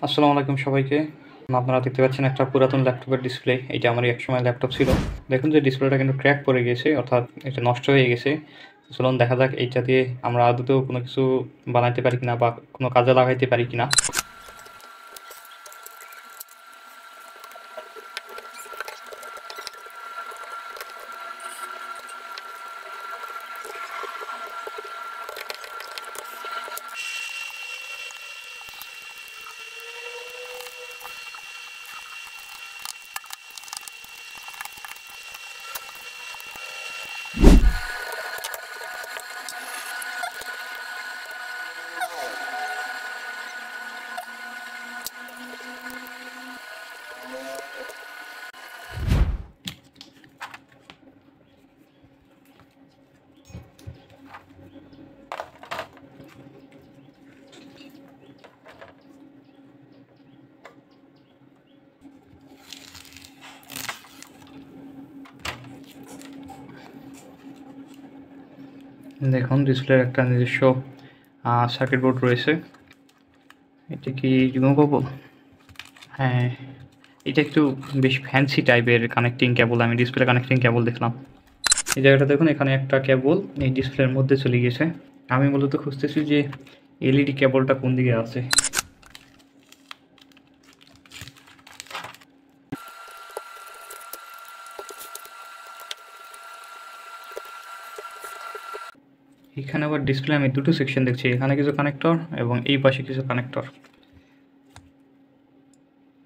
আসসালামু আলাইকুম সবাইকে। আপনারা দেখতে পাচ্ছেন একটা পুরাতন ল্যাপটপের ডিসপ্লে। এইটা আমারই একসময় ল্যাপটপ ছিল। দেখুন যে ডিসপ্লেটা কিন্তু ক্র্যাক পড়ে গিয়েছে, অর্থাৎ এটা নষ্ট হয়ে গেছে। চলুন দেখা যাক এইটা দিয়ে আমরা আদতেও কোনো কিছু বানাইতে পারি কিনা বা কোনো কাজে লাগাইতে পারি কিনা। দেখুন ডিসপ্লের একটা নিজস্ব সার্কিট বোর্ড রয়েছে। এটা কি রিমুভেবল? হ্যাঁ, এটা একটু বেশ ফ্যান্সি টাইপের কানেক্টিং কেবল। আমি ডিসপ্লে কানেক্টিং কেবল দেখলাম। এই জায়গাটা দেখুন, এখানে একটা কেবল এই ডিসপ্লের মধ্যে চলে গিয়েছে। আমি মূলত খুঁজতেছি যে এলইডি কেবলটা কোন দিকে আছে। এখানে আবার ডিসপ্লে আমি দুটো সেকশন দেখছি, এখানে কিছু কানেক্টর এবং এই পাশে কিছু কানেক্টর।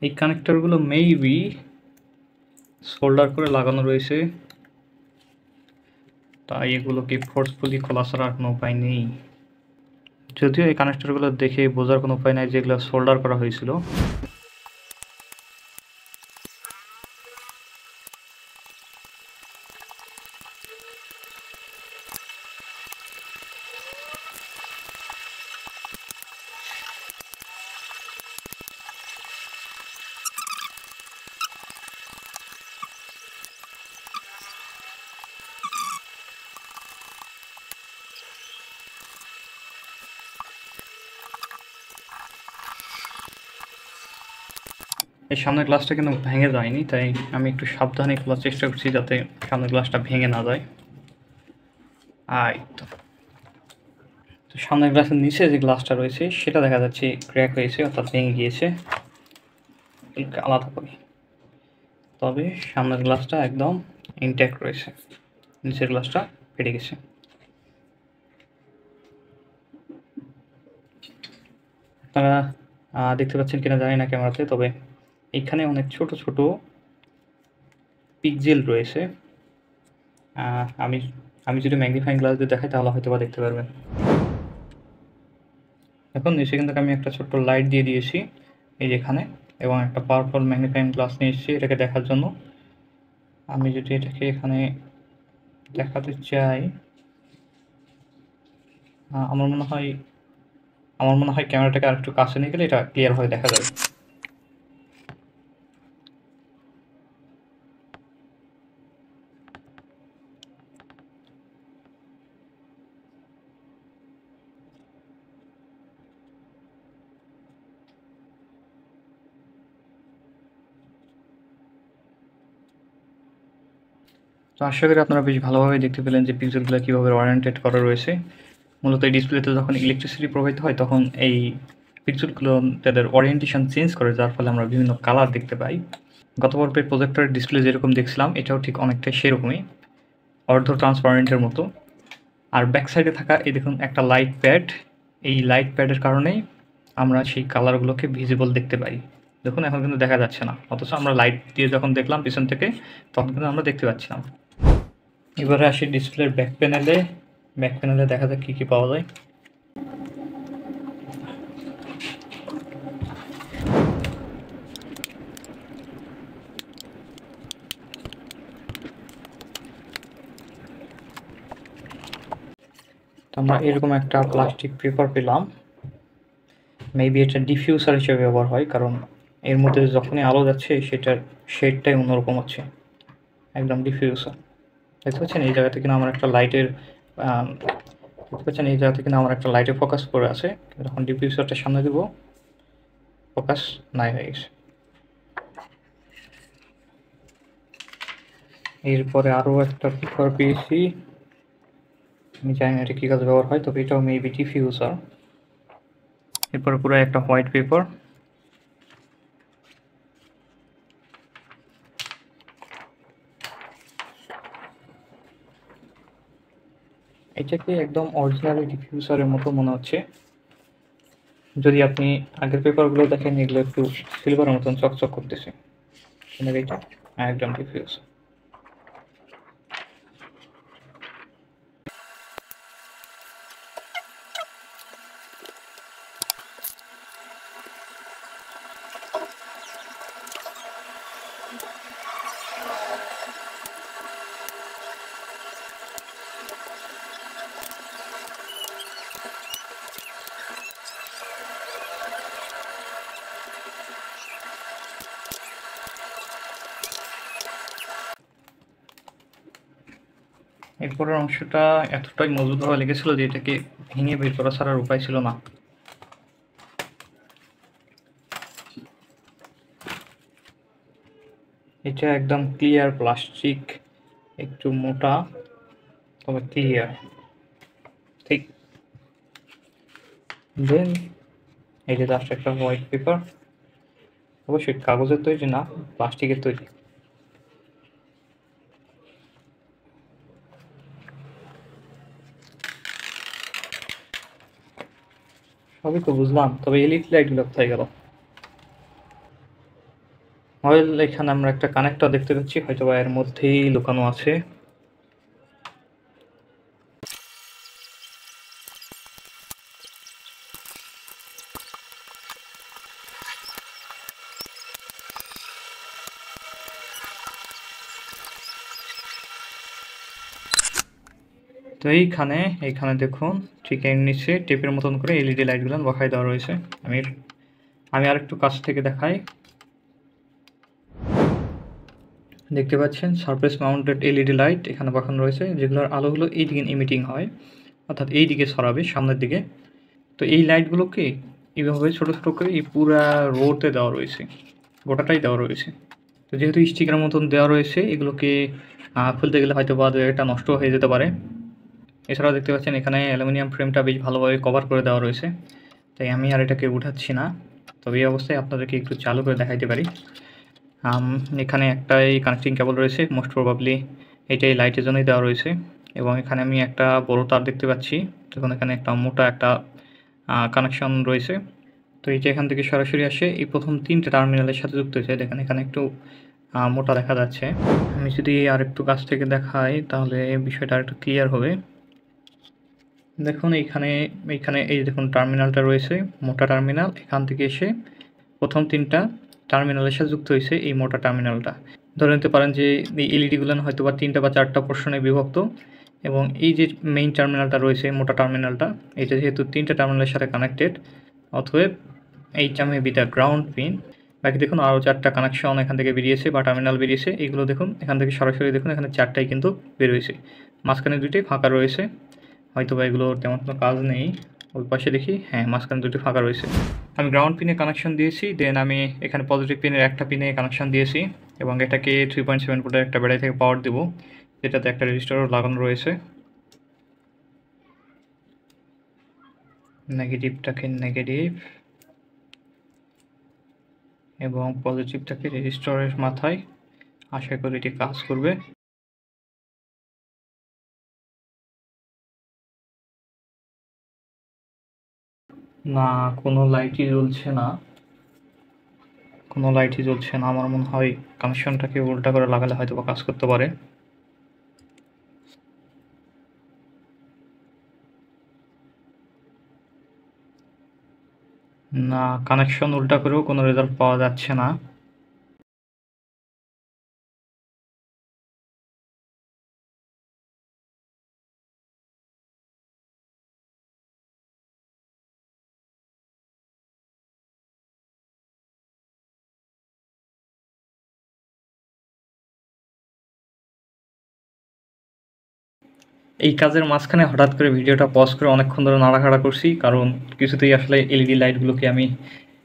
এই কানেক্টরগুলো মেবি সোল্ডার করে লাগানো রয়েছে, তাই এগুলোকে ফোর্সফুলি খোলা ছাড়া আর কোনো উপায় নেই। যদিও এই কানেক্টরগুলো দেখে বোঝার কোনো উপায় নাই যে এগুলো সোল্ডার করা হয়েছিল। এই সামনের গ্লাসটা কিন্তু ভেঙে যায়নি, তাই আমি একটু সাবধানে খোলার চেষ্টা করছি যাতে সামনের গ্লাসটা ভেঙে না যায়। তো সামনের গ্লাসের নিচে যে গ্লাসটা রয়েছে সেটা দেখা যাচ্ছে ক্র্যাক হয়েছে, অর্থাৎ ভেঙে গিয়েছে। আলাদা করি, তবে সামনের গ্লাসটা একদম ইনট্যাক্ট রয়েছে, নিচের গ্লাসটা ফেটে গেছে। আপনারা দেখতে পাচ্ছেন কিনা জানি না ক্যামেরাতে, তবে এখানে অনেক ছোট ছোট পিক্সেল রয়েছে। আমি আমি যদি ম্যাগনিফাইং গ্লাস দিয়ে দেখাই তাহলে হয়তো বা দেখতে পারবেন। এখন নিচে কিন্তু আমি একটা ছোট্ট লাইট দিয়ে দিয়েছি এই যেখানে, এবং একটা পাওয়ারফুল ম্যাগনিফাইং গ্লাস নিয়ে এসেছি এটাকে দেখার জন্য। আমি যদি এটাকে এখানে দেখাতে চাই, আমার মনে হয় ক্যামেরাটাকে আর একটু কাছে নিয়ে গেলে এটা ক্লিয়ার হয়ে দেখা যাবে। তো আশা করি আপনারা বেশ ভালোভাবে দেখতে পেলেন যে পিক্সেলগুলো কীভাবে ওরিয়েন্টেড করা রয়েছে। মূলত এই ডিসপ্লেতে যখন ইলেকট্রিসিটি প্রবাহিত হয় তখন এই পিক্সেলগুলো তাদের ওরিয়েন্টেশন চেঞ্জ করে, যার ফলে আমরা বিভিন্ন কালার দেখতে পাই। গত পর্বের প্রজেক্টরের ডিসপ্লে যেরকম দেখছিলাম এটাও ঠিক অনেকটা সেরকমই, অর্ধ ট্রান্সপারেন্টের মতো। আর ব্যাক সাইডে থাকা এই দেখুন একটা লাইট প্যাড, এই লাইট প্যাডের কারণেই আমরা সেই কালারগুলোকে ভিজিবল দেখতে পাই। দেখুন এখন কিন্তু দেখা যাচ্ছে না, অথচ আমরা লাইট দিয়ে যখন দেখলাম পিছন থেকে তখন কিন্তু আমরা দেখতে পাচ্ছিলাম। এবারে আসি ডিসপ্লের ব্যাক প্যানেলে দেখা যাক কী কী পাওয়া যায়। আমরা এরকম একটা প্লাস্টিক পেপার পেলাম। মেবি এটা ডিফিউজার হিসেবে ব্যবহার হয়, কারণ এর মধ্যে যখনই আলো যাচ্ছে সেটার শেডটাই অন্যরকম হচ্ছে, একদম ডিফিউজার। দেখতে পাচ্ছেন এই জায়গা থেকে আমার একটা লাইটের ফোকাস করে আছে। যখন ডিফিউজারটা সামনে দেবো ফোকাস নাই হয়ে গেছে। এরপরে আরও একটা পেপার পেয়েছি, আমি জানি না এটা কী কাজে ব্যবহার হয়, তবে এটাও মেবি ডিফিউজার। এরপরে পুরো একটা হোয়াইট পেপার, এটাকে একদম অরিজিনালি ডিফিউজারের মতো মনে হচ্ছে। যদি আপনি আগের পেপারগুলো দেখেন, এগুলো একটু সিলভারের মতন চকচক করতেছে, কিন্তু এটা একদম ডিফিউজার। এরপরের অংশটা এতটাই মজবুতভাবে লেগেছিল যে এটাকে ভেঙে বের করা ছাড়ার উপায় ছিল না। এটা একদম ক্লিয়ার প্লাস্টিক, একটু মোটা তবে ক্লিয়ার, ঠিক। দেন এই যে লাস্ট একটা হোয়াইট পেপার, অবশ্যই কাগজের তৈরি না, প্লাস্টিকের তৈরি। সবই তো বুঝলাম, তবে এলইডি লাইটগুলো কোথায় গেল? ওয়েল, এখানে আমরা একটা কানেক্টর দেখতে পাচ্ছি, হয়তো বা এর মধ্যেই লুকানো আছে। তো এইখানে দেখুন, ঠিক এর নিচে টেপের মতন করে এলইডি লাইটগুলো বসায় দেওয়া রয়েছে। আমি আরেকটু কাছ থেকে দেখাই। দেখতে পাচ্ছেন সারফেস মাউন্টেড এলইডি লাইট এখানে বসানো রয়েছে, যেগুলোর আলোগুলো এই দিকে ইমিটিং হয়, অর্থাৎ এই দিকে ছড়াবে সামনের দিকে। তো এই লাইটগুলোকে এইভাবে ছোটো ছোটো করে এই পুরা রোডে দেওয়া রয়েছে, গোটাটাই দেওয়া রয়েছে। তো যেহেতু স্টিকার মতন দেওয়া রয়েছে, এগুলোকে খুলতে গেলে হয়তো বা এটা নষ্ট হয়ে যেতে পারে। এছাড়াও দেখতে পাচ্ছেন এখানে অ্যালুমিনিয়াম ফ্রেমটা বেশ ভালোভাবে কভার করে দেওয়া রয়েছে, তাই আমি আর এটাকে উঠাচ্ছি না। তবে এই অবস্থায় আপনাদেরকে একটু চালু করে দেখাইতে পারি। এখানে একটাই কানেক্টিং কেবল রয়েছে, মোস্ট প্রবাবলি এটাই লাইটের জন্যই দেওয়া রয়েছে। এবং এখানে আমি একটা বড় তার দেখতে পাচ্ছি, তখন এখানে একটা মোটা একটা কানেকশন রয়েছে। তো এইটা এখান থেকে সরাসরি আসে এই প্রথম 3টে টার্মিনালের সাথে যুক্ত হয়েছে। দেখেন এখানে একটু মোটা দেখা যাচ্ছে। আমি যদি আর একটু কাছ থেকে দেখাই তাহলে বিষয়টা আরেকটু ক্লিয়ার হবে। দেখুন এইখানে এই দেখুন টার্মিনালটা রয়েছে, মোটা টার্মিনাল। এখান থেকে এসে প্রথম 3টা টার্মিনালের সাথে যুক্ত হয়েছে এই মোটা টার্মিনালটা। ধরে নিতে পারেন যে এই এলইডিগুলো হয়তো বা 3টা বা 4টা পোর্শনে বিভক্ত, এবং এই যে মেইন টার্মিনালটা রয়েছে, মোটা টার্মিনালটা, এটা যেহেতু 3টা টার্মিনালের সাথে কানেক্টেড, অতএব এইটা মেবি দ্য গ্রাউন্ড পিন। বাকি দেখুন আরও 4টা কানেকশন এখান থেকে বেরিয়েছে বা টার্মিনাল বেরিয়েছে। এইগুলো দেখুন এখান থেকে সরাসরি দেখুন, এখানে 4টাই কিন্তু বেরোয়েছে, মাঝখানে 2টি ফাঁকা রয়েছে। হয়তো বা এগুলোর তেমন কোনো কাজ নেই। ওই পাশে দেখি, হ্যাঁ মাঝখানে 2টি ফাঁকা রয়েছে। আমি গ্রাউন্ড পিনে কানেকশন দিয়েছি, দেন আমি এখানে পজিটিভ পিনের একটা পিনে কানেকশন দিয়েছি, এবং এটাকে 3.7 ভোল্টের একটা ব্যাটারি থেকে পাওয়ার দেবো, যেটাতে একটা রেজিস্টারও লাগানো রয়েছে। নেগেটিভটাকে নেগেটিভ এবং পজিটিভটাকে রেজিস্টারের মাথায়। আশা করি এটি কাজ করবে। না, কোনো লাইটই জ্বলছে না, আমার মনে হয় কানেকশনটাকে উল্টা করে লাগালে হয়তো বা কাজ করতে পারে। না, কানেকশন উল্টা করেও কোনো রেজাল্ট পাওয়া যাচ্ছে না। এই কাজের মাঝখানে হঠাৎ করে ভিডিওটা পজ করে অনেকক্ষণ ধরে নাড়াচাড়া করছি, কারণ কিছুতেই আসলে এলইডি লাইটগুলোকে আমি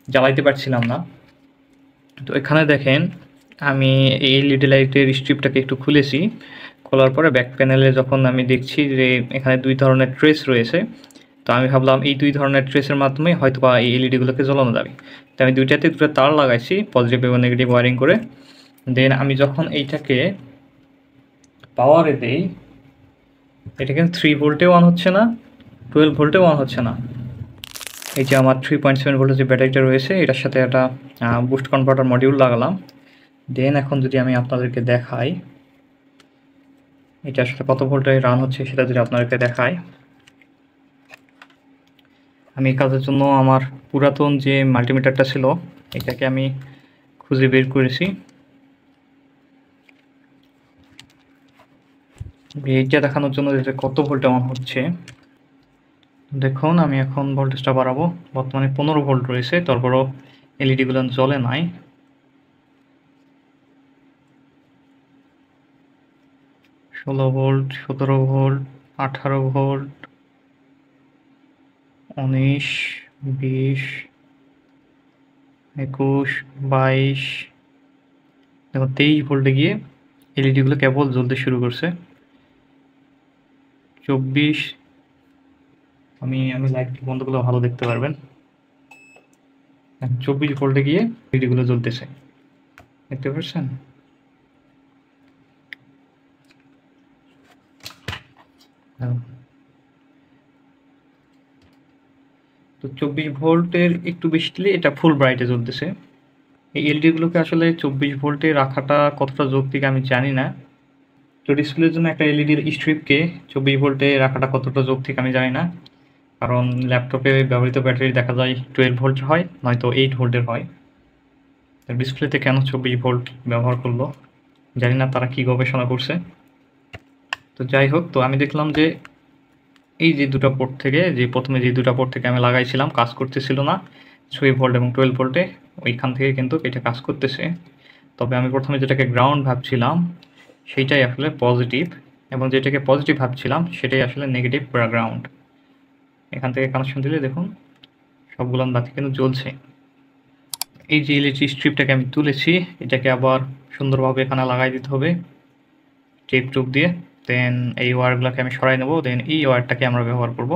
জ্বালাইতে পারছিলাম না। তো এখানে দেখেন আমি এই এলইডি লাইটের স্ট্রিপটাকে একটু খুলেছি। খোলার পরে ব্যাক প্যানেলে যখন আমি দেখছি যে এখানে 2 ধরনের ট্রেস রয়েছে, তো আমি ভাবলাম এই 2 ধরনের ট্রেসের মাধ্যমে হয়তোবা এই এলইডিগুলোকে জ্বালানো যাবে। তো আমি 2টাতে 2টা তার লাগাইছি পজিটিভ এবং নেগেটিভ ওয়্যারিং করে। দেন আমি যখন এইটাকে পাওয়ারে দেই, এটা কিন্তু 3 ভোল্টেও অন হচ্ছে না, 12 ভোল্টেও অন হচ্ছে না। এই যে আমার 3.7 ভোল্টের যে ব্যাটারিটা রয়েছে এটার সাথে একটা বুস্ট কনভার্টার মডিউল লাগালাম। দেন এখন যদি আমি আপনাদেরকে দেখাই এটা আসলে কত ভোল্টে রান হচ্ছে সেটা যদি আপনাদেরকে দেখাই। আমি এই কাজের জন্য আমার পুরাতন যে মাল্টিমিটারটা ছিল এটাকে আমি খুঁজে বের করেছি। এইটা দেখানোর জন্য যে কত ভোল্টে অন হচ্ছে, দেখুন আমি এখন ভোল্টেজটা বাড়াবো। বর্তমানে 15 ভোল্ট রয়েছে, তারপরও এলইডিগুলো জ্বলে নাই। ষোলো ভোল্ট, 17 ভোল্ট, 18 ভোল্ট, 19, 20, 21, 22, দেখুন 23 ভোল্টে গিয়ে এলইডিগুলো কেবল জ্বলতে শুরু করছে। 24, আমি লাইট বন্ধ করলে ভালো দেখতে পারবেন। 24 ভোল্টে গিয়ে এলইডিগুলো জ্বলতেছে, দেখতে পাচ্ছেন? তো 24 ভোল্টের একটু বেশি দিলে এটা ফুল ব্রাইটে জ্বলতেছে। এই এলইডিগুলোকে আসলে 24 ভোল্টে রাখাটা কতটা যৌক্তিক আমি জানি না। তো ডিসপ্লের জন্য একটা এলইডির স্ট্রিপকে 24 ভোল্টে রাখাটা কতটা যৌক্তিক আমি জানি না, কারণ ল্যাপটপে ব্যবহৃত ব্যাটারি দেখা যায় 12 ভোল্ট হয়, নয়তো 8 ভোল্টের হয়। ডিসপ্লেতে কেন 24 ভোল্ট ব্যবহার করলো জানি না, তারা কি গবেষণা করছে। তো যাই হোক, তো আমি দেখলাম যে এই যে দুটো পোর্ট থেকে, যে প্রথমে যে দুটো পোর্ট থেকে আমি লাগাইছিলাম কাজ করতেছিল না 6 ভোল্ট এবং 12 ভোল্টে, ওইখান থেকে কিন্তু এটা কাজ করতেছে। তবে আমি প্রথমে যেটাকে গ্রাউন্ড ভাবছিলাম সেইটাই আসলে পজিটিভ, এবং যেটাকে পজিটিভ ভাবছিলাম সেটাই আসলে নেগেটিভ বা গ্রাউন্ড। এখান থেকে কানেকশন দিলে দেখুন সবগুলো বাতি কিন্তু জ্বলছে। এই যে ইলেকট্রিক স্ট্রিপটাকে আমি তুলেছি, এটাকে আবার সুন্দরভাবে এখানে লাগাই দিতে হবে টেপ টুপ দিয়ে। দেন এই ওয়্যারগুলোকে আমি সরাই নেব। দেন এই ওয়্যারটাকে আমরা ব্যবহার করব,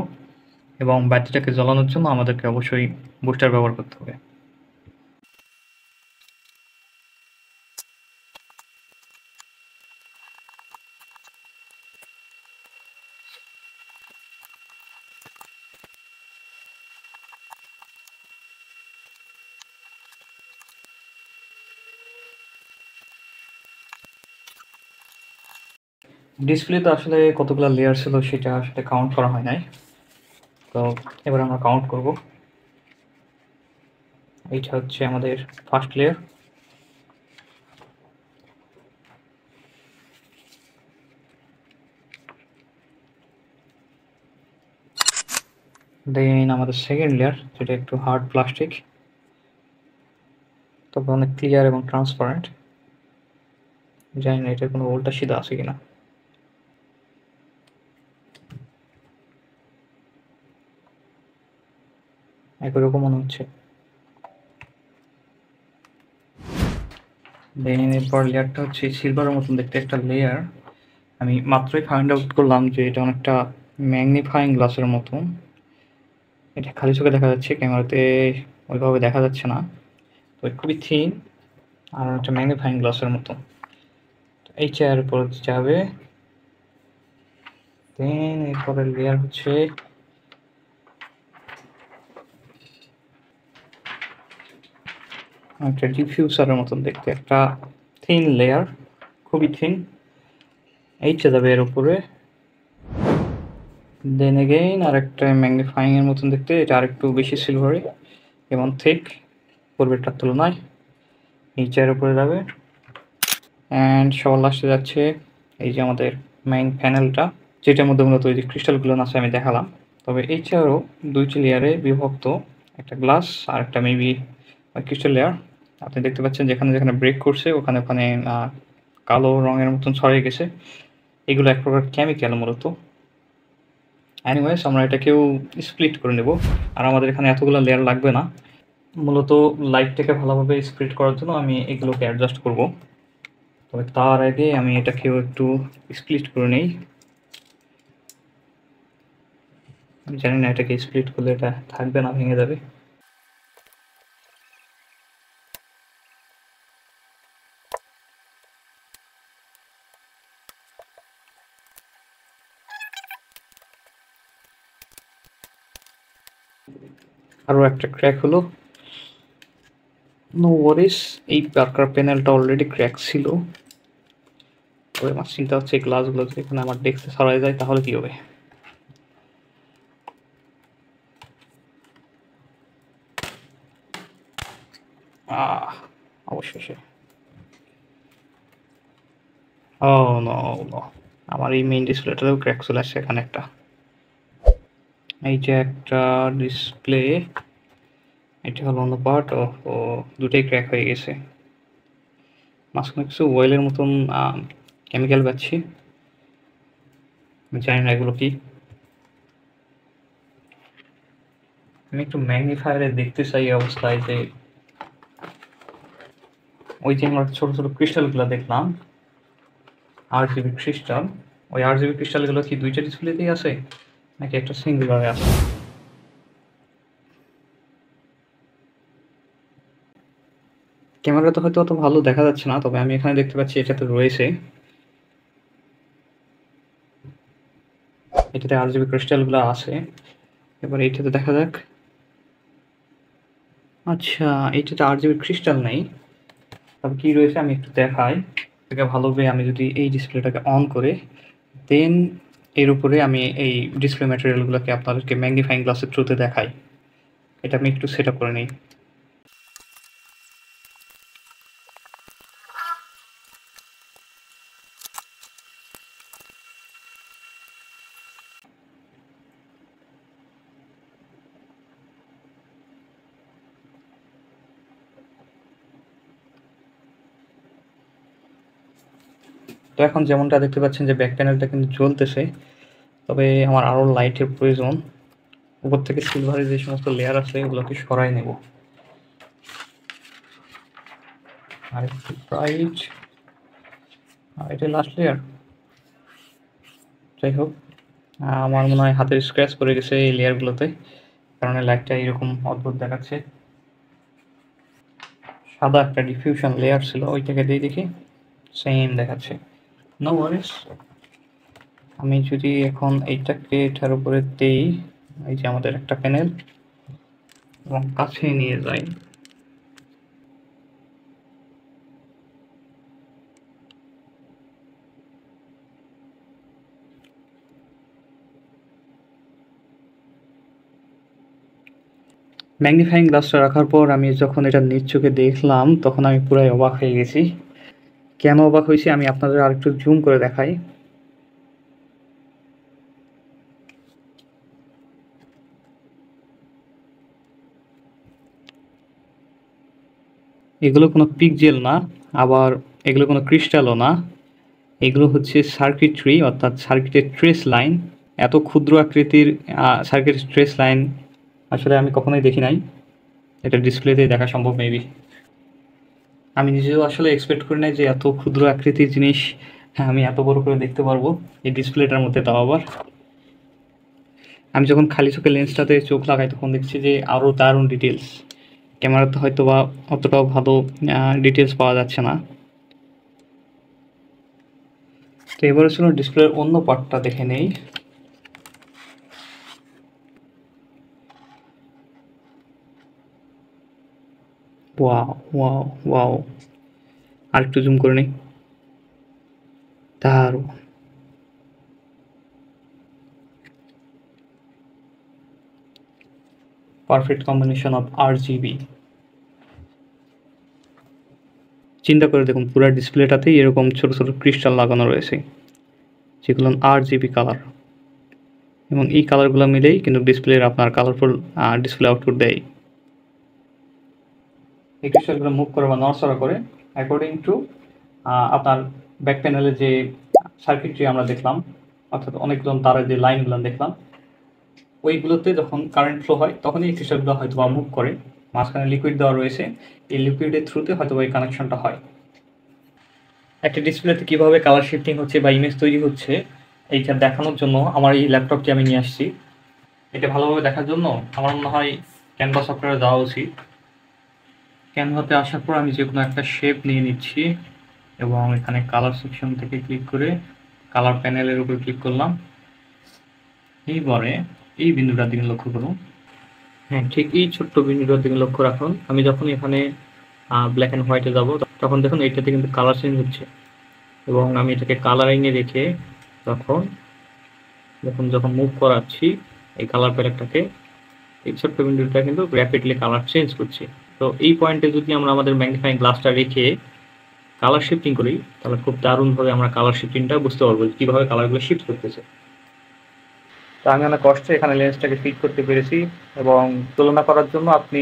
এবং ব্যাটারিটাকে জ্বালানোর জন্য আমাদেরকে অবশ্যই বুস্টার ব্যবহার করতে হবে। ডিসপ্লেতে আসলে কতগুলো লেয়ার ছিল সেটা আসলে কাউন্ট করা হয় নাই, তো এবার আমরা কাউন্ট করব। এইটা হচ্ছে আমাদের ফার্স্ট লেয়ার। দেন আমাদের সেকেন্ড লেয়ার, যেটা একটু হার্ড প্লাস্টিক, তবে অনেক ক্লিয়ার এবং ট্রান্সপারেন্ট। জানি না এটার কোনো উল্টা সিধা আছে কিনা। একই রকম মনে হচ্ছে। দেন এরপর লেয়ারটা হচ্ছে সিলভারের মতন দেখতে একটা লেয়ার। আমি মাত্রই ফাইন্ড আউট করলাম যে এটা অনেকটা ম্যাগনিফাইং গ্লাসের মতন। এটা খালি চোখে দেখা যাচ্ছে, ক্যামেরাতে ওইভাবে দেখা যাচ্ছে না। তো খুবই থিন আর একটা ম্যাগনিফাইং গ্লাসের মতো। এই চেয়ারের উপর যাবে। দেন এরপরের লেয়ার হচ্ছে একটা ডিফিউজারের মতন দেখতে একটা থিন লেয়ার, খুবই থিন। এইটা যাবে এর উপরে। দেন এগেইন আরেকটা ম্যাগনিফাইং এর মতন দেখতে, এটা আরেকটু বেশি সিলভারি এবং থিক পূর্বেরটার তুলনায়। এই চেয়ারের উপরে যাবে। অ্যান্ড সবার লাস্টে যাচ্ছে এই যে আমাদের মেইন প্যানেলটা, যেটার মধ্যে মূলত ওই যে ক্রিস্টালগুলো আছে আমি দেখালাম। তবে এই চেয়ারও 2টি লেয়ারে বিভক্ত, একটা গ্লাস আর একটা মেবি ক্রিস্টাল লেয়ার। আপনি দেখতে পাচ্ছেন যেখানে যেখানে ব্রেক করছে ওখানে ওখানে কালো রঙের মতন ছড়িয়ে গেছে। এগুলো এক প্রকার কেমিক্যাল মূলত। অ্যানিওয়েজ আমরা এটাকেও স্প্লিট করে নেব, আর আমাদের এখানে এতগুলো লেয়ার লাগবে না। মূলত লাইটটাকে ভালোভাবে স্প্রেড করার জন্য আমি এগুলোকে অ্যাডজাস্ট করব। তবে তার আগে আমি এটাকেও একটু স্প্লিট করে নেই। আমি জানি না এটাকে স্প্লিট করলে এটা থাকবে না ভেঙে যাবে। আরও একটা ক্র্যাক হলো। নো ওয়ারিস, এই পার্কার প্যানেলটা অলরেডি ক্র্যাক ছিল। তবে আমার চিন্তা হচ্ছে এই গ্লাসগুলো যদি এখানে আমার ডেস্কে সরাই যায় তাহলে কি হবে। অবশেষে ও নো নো, আমার এই মেইন ডিসপ্লেটাতেও ক্র্যাক চলে আসছে এখানে একটা। এই যে একটা ডিসপ্লে, এটা হলো অন্য পার্ট। ও দুটোই ক্র্যাক হয়ে গেছে। মাঝখানে কিছু ওয়েলের মতন কেমিক্যাল পাচ্ছি, আমি জানি না এগুলো কি। আমি একটু ম্যাগনিফায়ারে দেখতে চাই এই অবস্থায় যে ওই যে আমরা ছোট ছোট ক্রিস্টালগুলো দেখলাম, RGB ক্রিস্টাল, ওই RGB ক্রিস্টালগুলো কি দুইটা ডিসপ্লেতেই আছে নাকি একটা সিঙ্গুলারে আছে? ক্যামেরাতে হয়তো অত ভালো দেখা যাচ্ছে না, তবে আমি এখানে দেখতে পাচ্ছি এটাতে রয়েছে। এটাতে RGB ক্রিস্টালগুলো আছে। এবার এইটাতে দেখা যাক। আচ্ছা, এইটাতে RGB ক্রিস্টাল নেই, তবে কি রয়েছে আমি একটু দেখাই। এটাকে ভালোভাবে আমি যদি এই ডিসপ্লেটাকে অন করে দেন এর উপরে আমি এই ডিসপ্লে ম্যাটেরিয়ালগুলোকে আপনাদেরকে ম্যাগনিফাইং গ্লাসের থ্রুতে দেখাই। এটা আমি একটু সেট আপ করে নিই। তো এখন যেমনটা দেখতে পাচ্ছেন যে ব্যাক প্যানেলটা কিন্তু জ্বলতেছে, তবে আমার আরও লাইটের প্রয়োজন। উপর থেকে সিলভারের যে সমস্ত লেয়ার আছে এগুলোকে সরাই নেব। আর একটু ব্রাইট, এটা লাস্ট লেয়ার। যাই হোক, আমার মনে হয় হাতের স্ক্র্যাচ পড়ে গেছে এই লেয়ারগুলোতে, কারণ লাইটটা এরকম অদ্ভুত দেখাচ্ছে। সাদা একটা ডিফিউশন লেয়ার ছিল, ওইটাকে দিয়ে দেখি সেম দেখাচ্ছে। নো ওয়ারিস, আমি যদি এখন এইটাকে এটার উপরে দেই, এই যে আমাদের একটা প্যানেল, এবং কাছে নিয়ে যাই, ম্যাগনিফাইং গ্লাসটা রাখার পর আমি যখন এটা নিজ চোখে দেখলাম তখন আমি পুরাই অবাক হয়ে গেছি। কেন অবাক হয়েছি আমি আপনাদের আরেকটু জুম করে দেখাই। এগুলো কোনো পিকজেল না, আবার এগুলো কোনো ক্রিস্টালও না। এগুলো হচ্ছে সার্কিট্রি, অর্থাৎ সার্কিটের ট্রেস লাইন। এত ক্ষুদ্র আকৃতির সার্কিটের ট্রেস লাইন আসলে আমি কখনোই দেখি নাই। এটা ডিসপ্লেতেই দেখা সম্ভব মেবি। আমি নিজেও আসলে এক্সপেক্ট করি নাই যে এত ক্ষুদ্র আকৃতির জিনিস আমি এত বড় করে দেখতে পারবো এই ডিসপ্লেটার মধ্যে, তাও আবার। আমি যখন খালি চোখে লেন্সটাতে চোখ লাগাই তখন দেখছি যে আরও দারুণ ডিটেলস। ক্যামেরাতে হয়তো বা অতটাও ভালো ডিটেলস পাওয়া যাচ্ছে না। তো এবারে ছিল ডিসপ্লের অন্য পার্টটা দেখে নেই। ওয়াও ওয়াও ওয়াও, আর একটু জুম করে নিই। দারুণ। Perfect combination of RGB। চিন্তা করে দেখুন পুরো ডিসপ্লেটাতেই এরকম ছোট ছোট ক্রিস্টাল লাগানো রয়েছে, যেগুলো RGB কালার, এবং এই কালারগুলো মিলেই কিন্তু ডিসপ্লের আপনার কালারফুল ডিসপ্লে আউটপুট দেয়। এই ক্রিস্টালগুলো মুভ করে বা নড়াচড়া করে অ্যাকর্ডিং টু আপনার ব্যাক প্যানেলে যে সার্কিটরি আমরা দেখলাম, অর্থাৎ অনেকজন তারের যে লাইনগুলো দেখলাম, ওইগুলোতে যখন কারেন্ট ফ্লো হয় তখনই এই ক্রিস্টালগুলো হয়তো বা মুভ করে মাঝখানে লিকুইড দেওয়া রয়েছে, এই লিকুইডের থ্রুতে হয়তো এই কানেকশনটা হয়। একটা ডিসপ্লেতে কীভাবে কালার শিফটিং হচ্ছে বা ইমেজ তৈরি হচ্ছে এইটা দেখানোর জন্য আমার এই ল্যাপটপটি আমি নিয়ে আসছি। এটা ভালোভাবে দেখার জন্য আমার মনে হয় ক্যানভা সফটওয়্যারে যাওয়া উচিত। ক্যানভাতে আসার পর আমি যে কোনো একটা শেপ নিয়ে নিচ্ছি এবং এখানে কালার সেকশন থেকে ক্লিক করে কালার প্যানেলের উপর ক্লিক করলাম। এইবারে এই বিন্দুটার দিকে লক্ষ্য করুন। হ্যাঁ, ঠিক এই ছোট্ট বিন্দুটার দিকে লক্ষ্য রাখুন। আমি যখন এখানে ব্ল্যাক অ্যান্ড হোয়াইটে যাব তখন দেখুন এইটাতে কিন্তু কালার চেঞ্জ হচ্ছে এবং আমি এটাকে কালারিংয়ে রেখে যখন মুভ করাচ্ছি এই কালার প্যালেটটাকে, এই ছোট্ট বিন্দুটা কিন্তু র্যাপিডলি কালার চেঞ্জ করছে। তো এই পয়েন্টে যদি আমরা আমাদের ম্যাগনিফাইং গ্লাসটা রেখে কালার শিফটিং করি তাহলে খুব দারুণভাবে আমরা কালার শিফটিংটা বুঝতে পারবো কীভাবে কালারগুলো শিফট করতেছে। তো আমি অনেক কষ্টে এখানে লেন্সটাকে ফিট করতে পেরেছি এবং তুলনা করার জন্য আপনি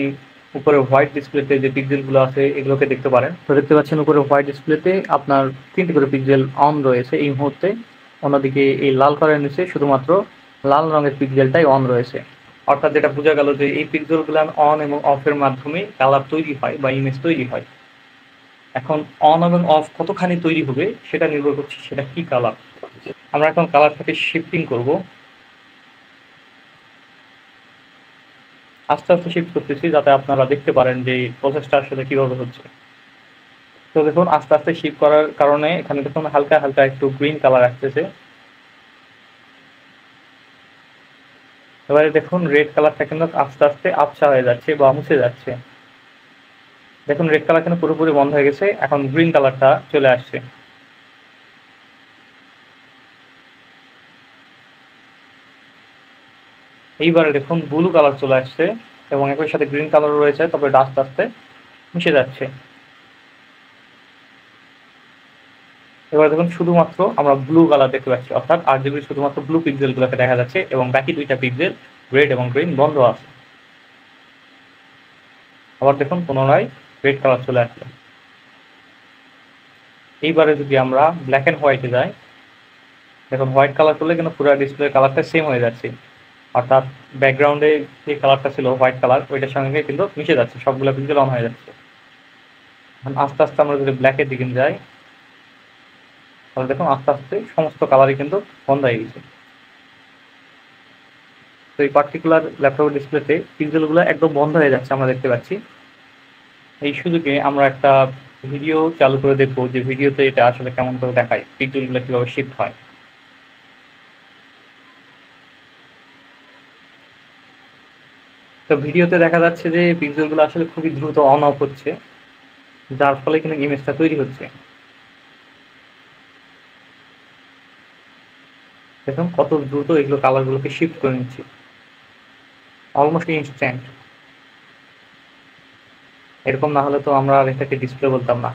উপরে হোয়াইট ডিসপ্লেতে যে পিক্সেলগুলো আছে এগুলোকে দেখতে পারেন। তো দেখতে পাচ্ছেন উপরে হোয়াইট ডিসপ্লেতে আপনার 3টি করে পিক্সেল অন রয়েছে এই মুহূর্তে, অন্যদিকে এই লাল কালারের নিচে শুধুমাত্র লাল রঙের পিক্সেলটাই অন রয়েছে। অর্থাৎ যেটা বোঝা গেল যে এই পিক্সেলগুলো অন এবং অফের মাধ্যমে কালার তৈরি হয় বা ইমেজ তৈরি হয়। এখন অন এবং অফ কতখানি তৈরি হবে সেটা নির্ভর করছে সেটা কি কালার। আমরা এখন কালারটাকে শিফটিং করব, আস্তে আস্তে শিফট করতেছি যাতে আপনারা দেখতে পারেন যে প্রসেসটা আসলে কীভাবে হচ্ছে। তো দেখুন আস্তে আস্তে শিফট করার কারণে এখানে দেখুন হালকা হালকা একটু গ্রিন কালার আসতেছে। এবারে দেখুন রেড কালারটা কিন্তু আস্তে আস্তে আবছা হয়ে যাচ্ছে বা মুছে যাচ্ছে। দেখুন রেড কালার কিন্তু পুরোপুরি বন্ধ হয়ে গেছে, এখন গ্রিন কালারটা চলে আসছে। এইবারে দেখুন ব্লু কালার চলে আসছে এবং একই সাথে গ্রিন কালারও রয়েছে, তবে আস্তে আস্তে মিশে যাচ্ছে। এবার দেখুন শুধুমাত্র আমরা ব্লু কালার দেখতে পাচ্ছি, অর্থাৎ RGB শুধুমাত্র ব্লু পিক্সেলগুলোকে দেখা যাচ্ছে এবং বাকি দুইটা পিক্সেল রেড এবং গ্রিন বন্ধ আছে। আবার দেখুন পুনরায় রেড কালার চলে আসলো। এইবারে যদি আমরা ব্ল্যাক অ্যান্ড হোয়াইটে যাই, দেখুন হোয়াইট কালার করলে কিন্তু পুরো ডিসপ্লের কালারটা সেম হয়ে যাচ্ছে, অর্থাৎ ব্যাকগ্রাউন্ডে যে কালারটা ছিল হোয়াইট কালার ওইটার সঙ্গে কিন্তু মিশে যাচ্ছে, সবগুলো পিক্সেল অন হয়ে যাচ্ছে। এখন আস্তে আস্তে আমরা যদি ব্ল্যাকের দিকে যাই তাহলে দেখুন আস্তে আস্তে সমস্ত কালারই কিন্তু বন্ধ হয়ে গেছে। তো এই পার্টিকুলার ল্যাপটপের ডিসপ্লেতে পিক্সেলগুলো একদম বন্ধ হয়ে যাচ্ছে আমরা দেখতে পাচ্ছি। এই সুযোগে আমরা একটা ভিডিও চালু করে দেখবো যে ভিডিওতে এটা আসলে কেমন করে দেখায়, পিক্সেলগুলো কীভাবে শিফট হয়। তো ভিডিওতে দেখা যাচ্ছে যে পিক্সেলগুলো আসলে খুবই দ্রুত অন অফ হচ্ছে, যার ফলে কিন্তু ইমেজটা তৈরি হচ্ছে। দেখুন কত দ্রুত এগুলো কালারগুলোকে শিফট করে নিচ্ছে, অলমোস্ট ইনস্ট্যান্ট। এরকম না হলে তো আমরা আর এটাকে ডিসপ্লে বলতাম না।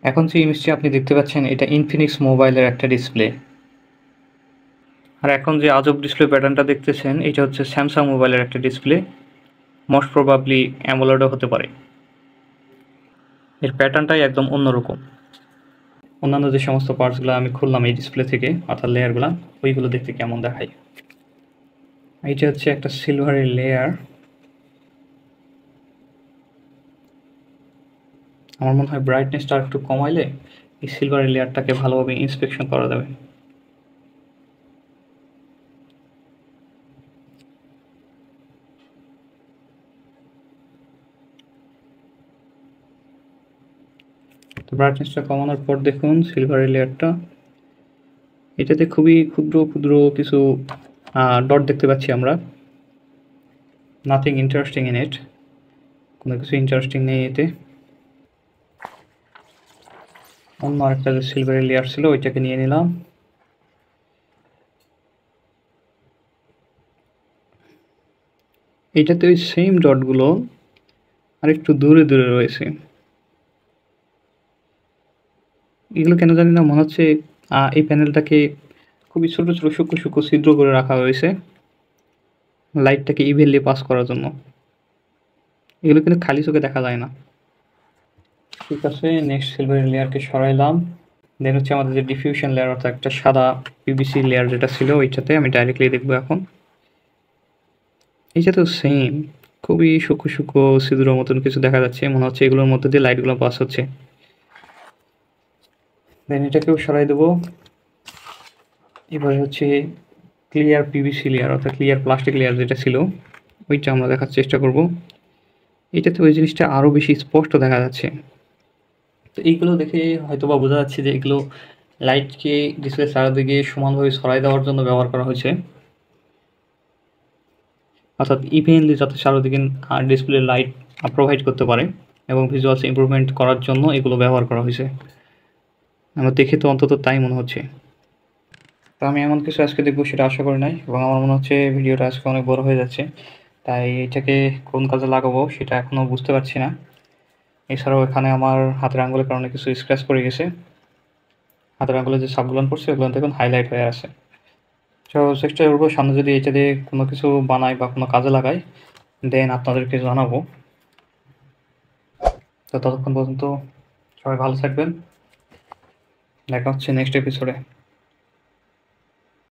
এখন যে ইমেজটি আপনি দেখতে পাচ্ছেন এটা ইনফিনিক্স মোবাইলের একটা ডিসপ্লে, আর এখন যে আজব ডিসপ্লে প্যাটার্নটা দেখতেছেন এটা হচ্ছে স্যামসাং মোবাইলের একটা ডিসপ্লে, মোস্ট প্রবাবলি অ্যামোলেডও হতে পারে। এর প্যাটার্নটাই একদম অন্যরকম। অন্যান্য যে সমস্ত পার্টসগুলো আমি খুললাম এই ডিসপ্লে থেকে, অর্থাৎ লেয়ারগুলো, ওইগুলো দেখতে কেমন দেখায়। এইটা হচ্ছে একটা সিলভারের লেয়ার। আমার মনে হয় ব্রাইটনেসটা একটু কমাইলে এই সিলভারের লেয়ারটাকে ভালোভাবে ইন্সপেকশন করা যাবে। তো ব্রাইটনেসটা কমানোর পর দেখুন সিলভারের লেয়ারটা, এটাতে খুবই ক্ষুদ্র ক্ষুদ্র কিছু ডট দেখতে পাচ্ছি আমরা। নাথিং ইন্টারেস্টিং ইন ইট, কোনো কিছু ইন্টারেস্টিং নেই এতে। অন্য আরেকটা যে সিলভারের লেয়ার ছিল ওইটাকে নিয়ে নিলাম। এইটাতে ওই সেম ডটগুলো আর একটু দূরে দূরে রয়েছে। এগুলো কেন জানি না মনে হচ্ছে এই প্যানেলটাকে খুবই ছোট ছোট সূক্ষ্ম সূক্ষ্ম ছিদ্র করে রাখা হয়েছে লাইটটাকে ইভেনলি পাস করার জন্য। এগুলো কিন্তু খালি চোখে দেখা যায় না। ঠিক আছে, নেক্সট সিলভারের লেয়ারকে সরাইলাম। দেন হচ্ছে আমাদের যে ডিফিউশন লেয়ার অর্থাৎ একটা সাদা পিভিসি লেয়ার যেটা ছিল ওইটাতে আমি ডাইরেক্টলি দেখবো এখন। এইটা তো সেম, খুবই সূক্ষ্ম সূক্ষ্ম সিঁদুরের মতন কিছু দেখা যাচ্ছে, মনে হচ্ছে এগুলোর মধ্যে দিয়ে লাইটগুলো পাস হচ্ছে। দেন এটাকেও সরাই দেবো। এবারে হচ্ছে ক্লিয়ার পিভিসি লেয়ার অর্থাৎ ক্লিয়ার প্লাস্টিক লেয়ার যেটা ছিল ওইটা আমরা দেখার চেষ্টা করব। এটাতে ওই জিনিসটা আরও বেশি স্পষ্ট দেখা যাচ্ছে। তো এইগুলো দেখে হয়তো বা বোঝা যাচ্ছে যে এগুলো লাইটকে ডিসপ্লে চারিদিকে সমানভাবে ছড়াই দেওয়ার জন্য ব্যবহার করা হয়েছে, অর্থাৎ ইভেনলি যাতে চারিদিকে ডিসপ্লে লাইট প্রোভাইড করতে পারে এবং ভিজুয়ালস ইমপ্রুভমেন্ট করার জন্য এগুলো ব্যবহার করা হয়েছে। আমার দেখে তো অন্তত তাই মনে হচ্ছে। তো আমি এমন কিছু আজকে দেখবো সেটা আশা করি নাই, এবং আমার মনে হচ্ছে ভিডিওটা আজকে অনেক বড় হয়ে যাচ্ছে, তাই এটাকে কোন কাজে লাগাবো সেটা এখনও বুঝতে পারছি না। এছাড়াও এখানে আমার হাতের আঙ্গুলের কারণে কিছু স্ক্র্যাচ পড়ে গেছে, হাতের আঙ্গুলে যে সাবগুলো পড়ছে ওগুলো দেখুন হাইলাইট হয়ে আছে। তো চেষ্টা করবো সামনে যদি এটা দিয়ে কোনো কিছু বানাই বা কোনো কাজে লাগাই দেন আপনাদেরকে জানাবো। তো ততক্ষণ পর্যন্ত সবাই ভালো থাকবেন, দেখা হচ্ছে নেক্সট এপিসোডে।